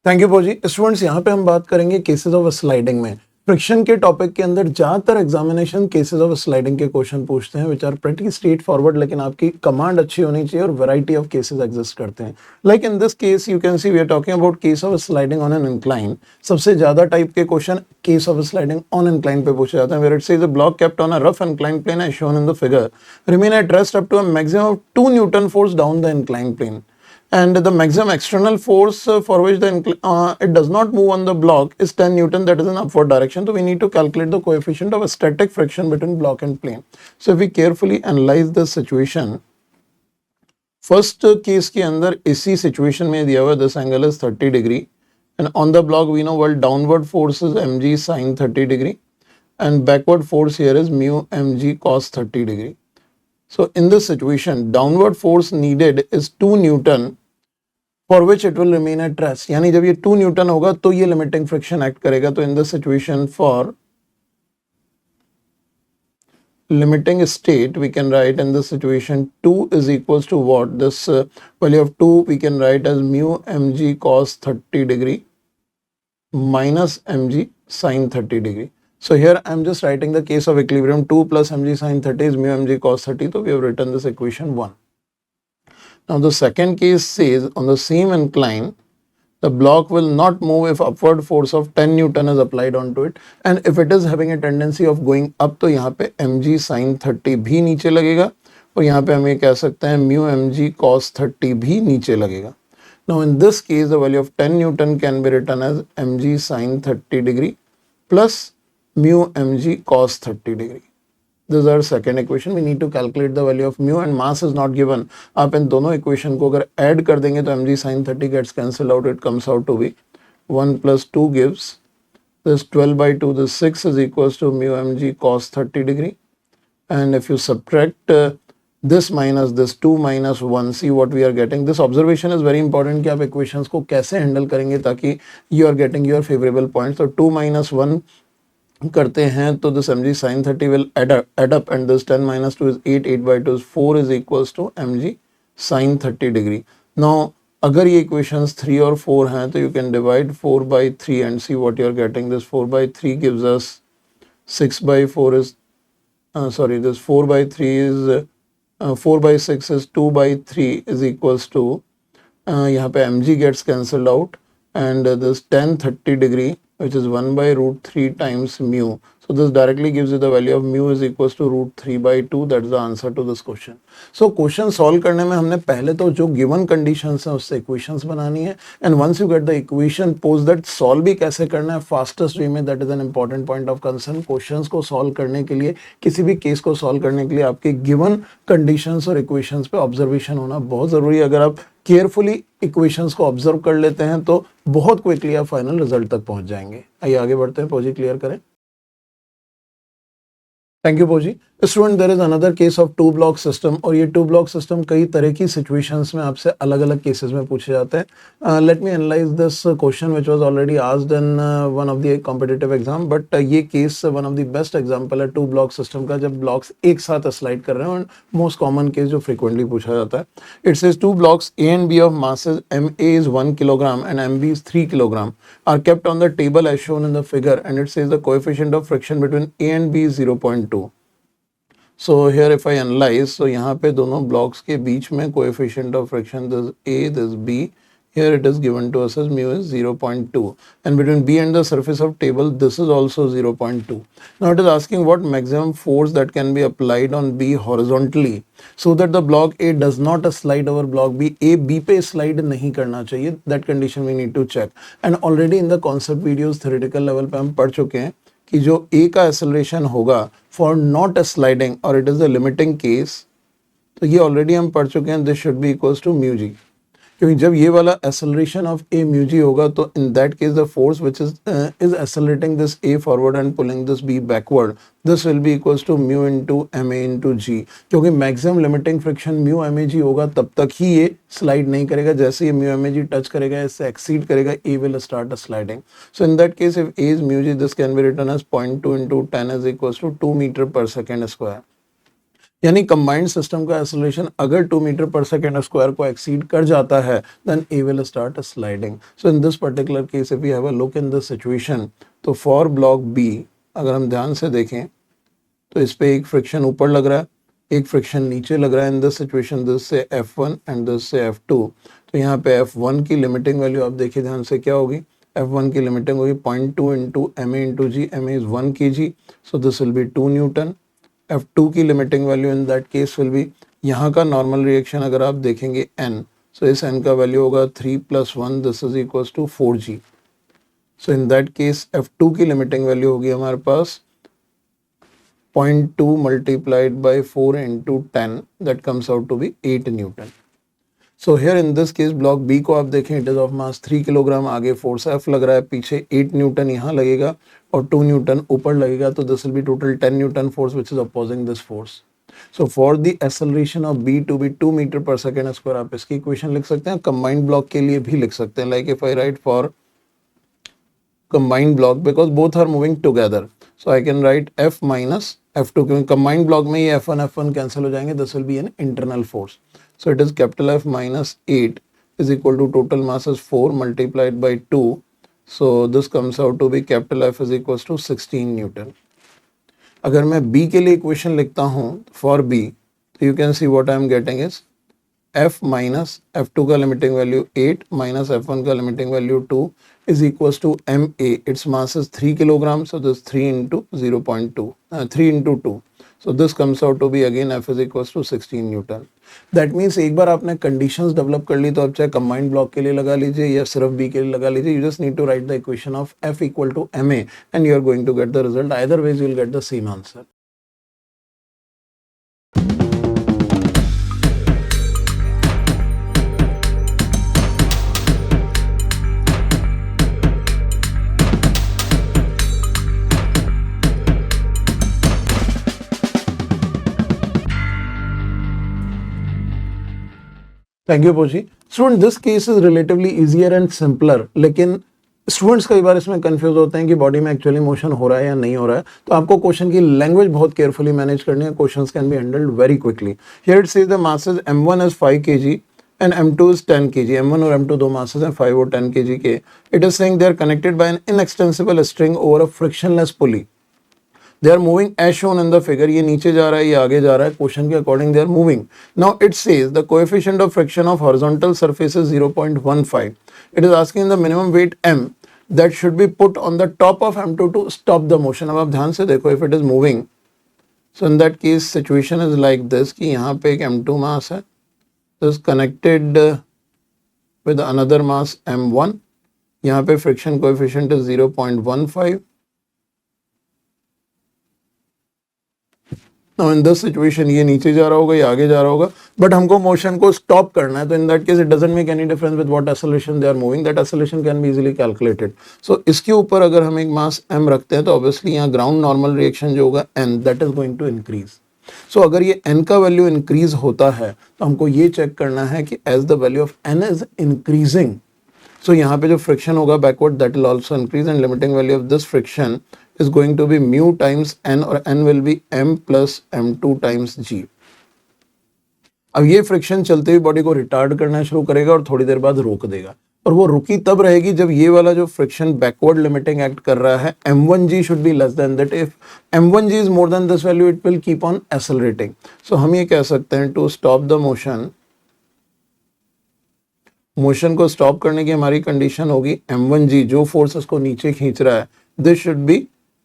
Thank you फौजी। Students, यहाँ पे हम बात करेंगे केसेस ऑफ स्लाइडिंग में। फ्रिक्शन के टॉपिक के अंदर ज्यादातर एग्जामिनेशन केसेस ऑफ स्लाइडिंग के क्वेश्चन पूछते हैं which are pretty straightforward, लेकिन आपकी कमांड अच्छी होनी चाहिए और वैरायटी ऑफ केसेस एग्जिस्ट करते हैं। Like in this case you can see we are talking about case of sliding on an incline. सबसे ज्यादा टाइप के question case of sliding on incline पे पूछे जाते हैं। Where it says the block kept on a rough incline plane as shown in the figure remain at rest up to a maximum of 2 newton force down the incline plane, and the maximum external force for which it does not move on the block is 10 Newton, that is in upward direction. So we need to calculate the coefficient of a static friction between block and plane. So if we carefully analyze the situation, first case के अंदर इसी situation में दिया हुआ this angle is 30 degree and on the block we know well downward force is mg sin 30 degree and backward force here is mu mg cos 30 degree. So in this situation downward force needed is 2 Newton for which it will remain at rest. यानी जब ये 2 Newton होगा तो ये limiting friction act करेगा। तो इन this situation for limiting state we can write in this situation 2 is equals to what? This value of 2 we can write as mu mg cos 30 degree minus mg sin 30 degree. So here I am just writing the case of equilibrium. 2 plus mg sin 30 is mu mg cos 30. So we have written this equation 1. Now the second case says on the same incline the block will not move if upward force of 10 Newton is applied onto it, and if it is having a tendency of going up तो यहाँ पे mg sin 30 भी नीचे लगेगा और यहाँ पे हम ये कह सकते हैं mu mg cos 30 भी नीचे लगेगा. Now in this case the value of 10 Newton can be written as mg sin 30 degree plus mu mg cos 30 degree. This is our second equation. We need to calculate the value of mu and mass is not given. आप इन दोनों equation को अगर add कर देंगे तो mg sin 30 gets cancelled out. It comes out to be 1 plus 2 gives this 12 by 2. This 6 is equals to mu mg cos 30 degree. And if you subtract this minus this 2 minus 1, see what we are getting. This observation is very important कि आप equations को कैसे handle करेंगे ताकि you are getting your favorable points. So 2 minus 1 करते हैं तो this mg sin 30 will add up and this 10 minus 2 is 8, 8 by 2 is 4 is equals to mg sin 30 degree. Now अगर ये equations 3 और 4 हैं तो you can divide 4 by 3 and see what you are getting. This 4 by 3 gives us 6 by 4 is this 4 by 3 is 4 by 6 is 2 by 3 is equals to यहाँ पे mg gets cancelled out and this tan 30 degree which is 1 by root 3 times mu. So this directly gives you the value of mu is equals to root 3 by 2. That's the answer to this question. So question solve करने में हमने पहले तो जो given conditions हैं उससे equations बनानी है and once you get the equation post that solve भी कैसे करना है fastest way में, that is an important point of concern. Questions को solve करने के लिए, किसी भी case को solve करने के लिए आपके given conditions और equations पे observation होना बहुत ज़रूरी है। अगर आप केयरफुली इक्वेशंस को ऑब्जर्व कर लेते हैं तो बहुत क्विकली आप फाइनल रिजल्ट तक पहुंच जाएंगे। आइए आगे बढ़ते हैं। फौजी क्लियर करें। Thank you Fauji. Student, there is another case of two block system और ये टू ब्लॉक सिस्टम कई तरह की सिचुएशंस में आपसे अलग अलग केसेस में पूछे जाते हैं। Let me analyse this question which was already asked in one of the competitive exam, but ये case one of the best example है टू ब्लॉक सिस्टम का, जब ब्लॉक्स एक साथ स्लाइड कर रहे हैं और मोस्ट कॉमन केस जो फ्रीक्वेंटली पूछा जाता है। It says two blocks A and B of masses ma is 1 kilogram and mb is 3 kilogram are kept on the table as shown in the figure, and it says the coefficient of friction between a and b is 0.2. So here if I analyze, so यहाँ पे दोनों blocks के बीच में coefficient of friction this A, this B, here it is given to us as mu is 0.2 and between B and the surface of table this is also 0.2. Now it is asking what maximum force that can be applied on B horizontally so that the block A does not slide over block B. A B पे slide नहीं करना चाहिए, that condition we need to check. And already in the concept videos theoretical level पे हम पढ़ चुके हैं कि जो A का एक्सेलरेशन होगा फॉर नॉट स्लाइडिंग और it is the limiting case, तो ये ऑलरेडी हम पढ़ चुके हैं, this should be equals to mu g, क्योंकि जब ये वाला acceleration of a mu g होगा तो in that case the force which is accelerating this A forward and pulling this B backward, this will be equals to mu into m A into g, क्योंकि maximum limiting friction mu m a जी होगा तब तक ही ये slide नहीं करेगा। जैसे ये mu m a g touch करेगा, इससे एक्सीड करेगा, A will start sliding. So in that case if a is mu g this can be written as 0.2 into 10 is equals to 2 meter per second square. यानी combined system का acceleration अगर 2 metre पर second square को exceed कर जाता है then A will start sliding. So in this particular case if you have a look in this situation, तो for block B अगर हम ध्यान से देखें तो इस पे एक फ्रिक्शन ऊपर लग रहा है, एक फ्रिक्शन नीचे लग रहा है. इन दिस सिचुएशन दिस से F1 एंड दिस से F2. तो यहाँ पे F1 की लिमिटिंग वैल्यू आप देखिए ध्यान से क्या होगी. F1 की लिमिटिंग होगी 0.2 into m into g. M is 1 kg, so this will be 2 newton. F2 की limiting value in that case will be, यहाँ का नॉर्मल रिएक्शन अगर आप देखेंगे n, सो इस n का वैल्यू होगा 3 + 1, this is equals to 4g. So in that case F2 की लिमिटिंग वैल्यू होगी हमारे पास 0.2 multiplied by 4 into 10, that comes out to be 8 Newton. So here in this case block B को आप देखें it is of mass 3 kilogram, आगे force F लग रहा है, पीछे 8 न्यूटन यहाँ लगेगा और 2 न्यूटन ऊपर लगेगा. तो this will be total 10 Newton force which is opposing this force. So for the acceleration of B to be 2 meter per second square, आप इसकी इक्वेशन लिख सकते हैं. कंबाइंड ब्लॉक के लिए भी लिख सकते हैं, like if I write for combined block because both are moving together, so I can write F minus F2. क्योंकि combined block में ये F1 cancel हो जाएंगे. this will be an internal force, so it is capital F minus 8 is equal to total mass is 4 multiplied by 2, so this comes out to be capital F is equals to 16 Newton. अगर मैं B के लिए equation लिखता हूँ for B, तो you can see what I am getting is F minus F2 का limiting value 8 minus F1 का limiting value 2 is equals to MA. Its mass is 3 kilogram, so this 3 into 0.2, 3 into 2. So this comes out to be again F is equals to 16 Newton. That means एक बार आपने conditions develop कर ली तो आप चाहे combined block के लिए लगा लीजिए या सिर्फ B के लिए लगा लीजिए. You just need to write the equation of F equal to MA and you are going to get the result. Either ways you will get the same answer. Thank you पोची. Student this case is relatively easier and simpler, लेकिन students कई बार इसमें confuse होते हैं कि body में actually motion हो रहा है या नहीं हो रहा है. तो आपको क्वेश्चन की लैंग्वेज बहुत केयरफुली मैनेज करनी है. Questions can be handled very quickly. Here it says the masses m1 is 5 kg and m2 is 10 kg. m1 और m2 दो मासेस हैं 5 और 10 kg के. It is saying they are connected by an inextensible string over a frictionless pulley. They are moving as shown in the figure. ये नीचे जा रहा है, ये आगे जा रहा है. क्वेश्चन के according they are moving. Now it says the coefficient of friction of horizontal surface is 0.15. It is asking the minimum weight m that should be put on the top of m2 to stop the motion. अब आप ध्यान से देखो, if it is moving, so in that case situation is like this कि यहाँ पे एक m2 mass है, this connected with another mass m1. यहाँ पे friction coefficient is 0.15. Now in this situation ये नीचे जा रहा होगा, ये आगे जा रहा होगा, बट हमको मोशन को स्टॉप करना है. तो in that case it doesn't make any difference with what acceleration they are moving. That acceleration can be easily calculated. So इसके ऊपर अगर हम एक मास m रखते हैं तो ऑब्वियसली यहाँ ग्राउंड नॉर्मल रिएक्शन जो होगा n, that is going to increase. So अगर ये n का वैल्यू इंक्रीज होता है तो हमको ये चेक करना है कि as the value of n is increasing, so यहाँ पे जो फ्रिक्शन होगा backward that will also increase and limiting value of this friction is going to be mu times n और n will be m plus m2 times g. अब ये friction चलते हुए body को रिटार्ड करना शुरू करेगा और थोड़ी देर बाद रोक देगा. और वो रुकी तब रहेगी जब ये वाला जो फ्रिक्शन बैकवर्ड लिमिटिंग एक्ट कर रहा है m1g should be less than that. If m1g is more than this value it will keep on accelerating. So हम ये कह सकते हैं to stop the मोशन को स्टॉप करने की हमारी कंडीशन होगी m1g जो फोर्स इसको नीचे खींच रहा है, this should be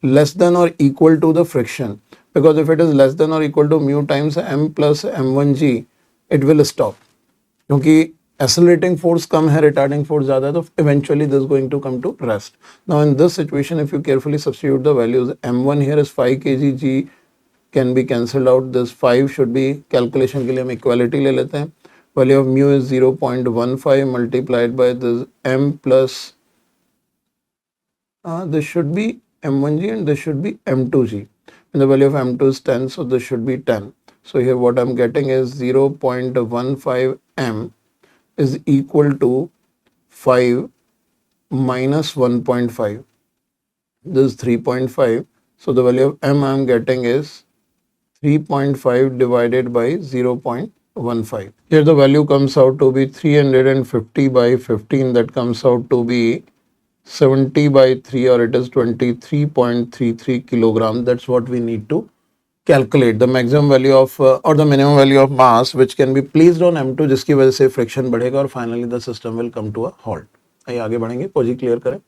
less than or equal to the friction, because if it is less than or equal to mu times m plus m1g it will stop. क्योंकि accelerating force कम है, retarding force ज़्यादा है, तो eventually this is going to come to rest. Now in this situation if you carefully substitute the values, m1 here is 5 kg, g can be cancelled out, this 5 should be, calculation के लिए हम equality ले लेते हैं, value of mu is 0.15 multiplied by this m plus this should be m1g and this should be m2g, and the value of m2 is 10, so this should be 10. So here what I'm getting is 0.15 m is equal to 5 minus 1.5. This is 3.5, so the value of m I'm getting is 3.5 divided by 0.15. Here the value comes out to be 350 by 15. That comes out to be 70 by 3, or it is 23.33 kilogram. That's what we need to calculate the maximum value of or the minimum value of mass which can be placed on M2, जिसकी वजह से friction बढ़ेगा और finally the system will come to a halt. आइए आगे बढ़ेंगे. पोजी clear करें.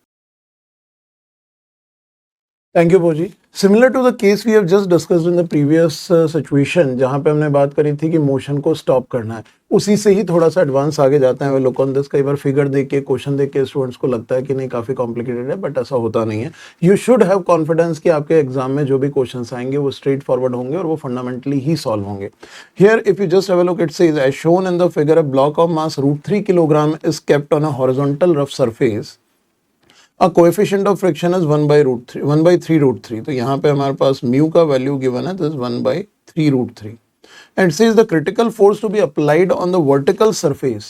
थैंक यू पोजी. Similar to the case we have just discussed in the previous situation, जहां पे हमने बात करी थी कि मोशन को स्टॉप करना है, उसी से ही थोड़ा सा एडवांस आगे जाते हैं. वे लुक ऑन दिस. कई बार फिगर देख के, क्वेश्चन देख के स्टूडेंट्स को लगता है कि नहीं काफी कॉम्प्लिकेटेड है, बट ऐसा होता नहीं है. यू शुड हैव कॉन्फिडेंस कि आपके एग्जाम में जो भी क्वेश्चंस आएंगे वो स्ट्रेट फॉरवर्ड होंगे और वो फंडामेंटली ही सॉल्व होंगे. Here if you just have a look, it says as shown in the figure a block of mass √3 kilogram is kept on a horizontal rough surface. A coefficient of friction is 1 by 3 √3. तो यहाँ पे हमारे पास mu का value given है, this 1 by 3 √3. And it says the critical force to be applied on the vertical surface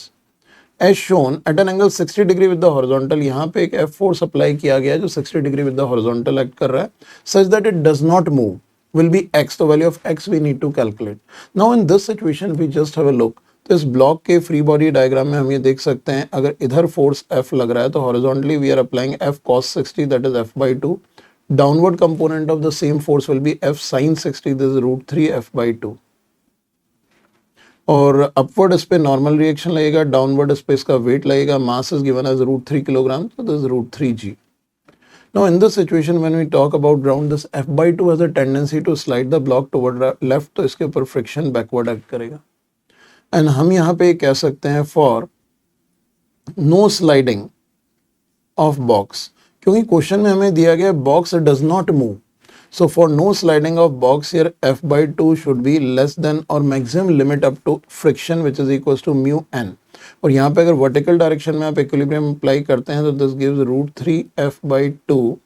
as shown at an angle 60 degree with the horizontal. यहाँ पे एक F force apply किया गया है जो 60 degree with the horizontal act कर रहा है, such that it does not move, will be x. The value of x we need to calculate. Now in this situation we just have a look. तो इस block के free body diagram में हम ये देख सकते हैं, अगर इधर फोर्स F लग रहा है तो horizontally we are applying F cos 60, that is F/2. Downward component of the same force will be F sin 60, this is √3 F/2. और अपवर्ड इस पे नॉर्मल रिएक्शन लगेगा, डाउनवर्ड इस पे इसका वेट लगेगा. Mass is given as √3 kilogram, so this is √3 g. Now in this situation when we talk about ground, this F/2 has a tendency to slide the block toward left, तो इसके ऊपर friction backward act करेगा. And हम यहाँ पे कह सकते हैं for no sliding of box, क्योंकि क्वेश्चन में हमें दिया गया box does not move. So for no sliding of box here F/2 should be less than और maximum limit up to friction which is equal to μn. और यहाँ पे अगर वर्टिकल डायरेक्शन में आप इक्विलिब्रियम अप्लाई करते हैं तो this gives √3 F/2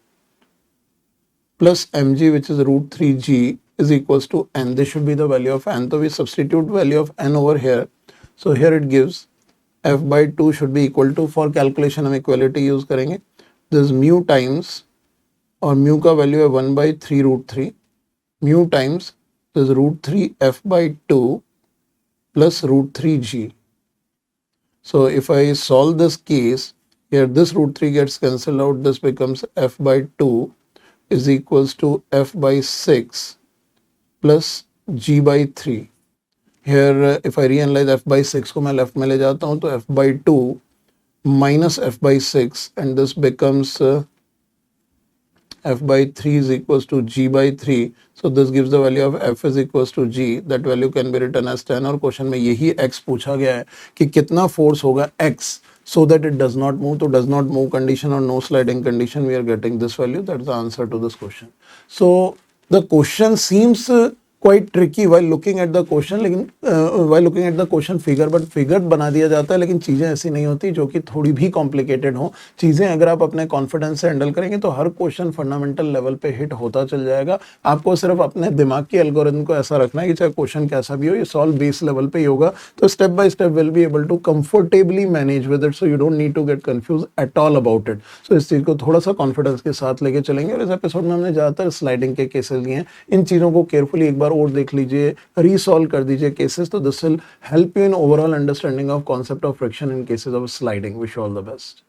plus mg which is √3g is equals to n. This should be the value of n. So we substitute value of n over here. So here it gives F/2 should be equal to, for calculation हम equality use करेंगे, this mu times, और mu का value है 1 by 3 √3, mu times this √3 F/2 plus √3g. So if I solve this case, here this √3 gets cancelled out, this becomes F/2 is equals to F/6 plus g/3. Here if I reanalyze F/6 को मैं left में ले जाता हूँ तो F/2 minus F/6 and this becomes F/3 is equals to g/3. So this gives the value of F is equals to g. That value can be written as 10. और question में यही x पूछा गया है कि कितना फोर्स होगा x so that it does not move. तो does not move condition or no sliding condition, we are getting this value. That's the answer to this question. So the question seems quite tricky while looking at the question, लेकिन while looking at the question figure, but figure बना दिया जाता है, लेकिन चीज़ें ऐसी नहीं होती जो कि थोड़ी भी कॉम्प्लिकेटेड हो. चीज़ें अगर आप अपने कॉन्फिडेंस से हैंडल करेंगे तो हर क्वेश्चन फंडामेंटल लेवल पे हिट होता चल जाएगा. आपको सिर्फ अपने दिमाग की एल्गोरिथम को ऐसा रखना है कि चाहे क्वेश्चन कैसा भी हो, ये सॉल्व बेस लेवल पे ही होगा. तो step by step will be able to comfortably manage with it, so you don't need to get confuse at all about it. So इस चीज़ को थोड़ा सा कॉन्फिडेंस के साथ लेके चलेंगे. और इस एपिसोड में हमने ज़्यादातर स्लाइडिंग के केसेस लिए हैं. इन चीज़ों को केयरफुली एक बार और देख लीजिए, रीसॉल्व कर दीजिए केसेस, तो this will help you in overall understanding of concept of friction in cases of sliding. Wish all the best.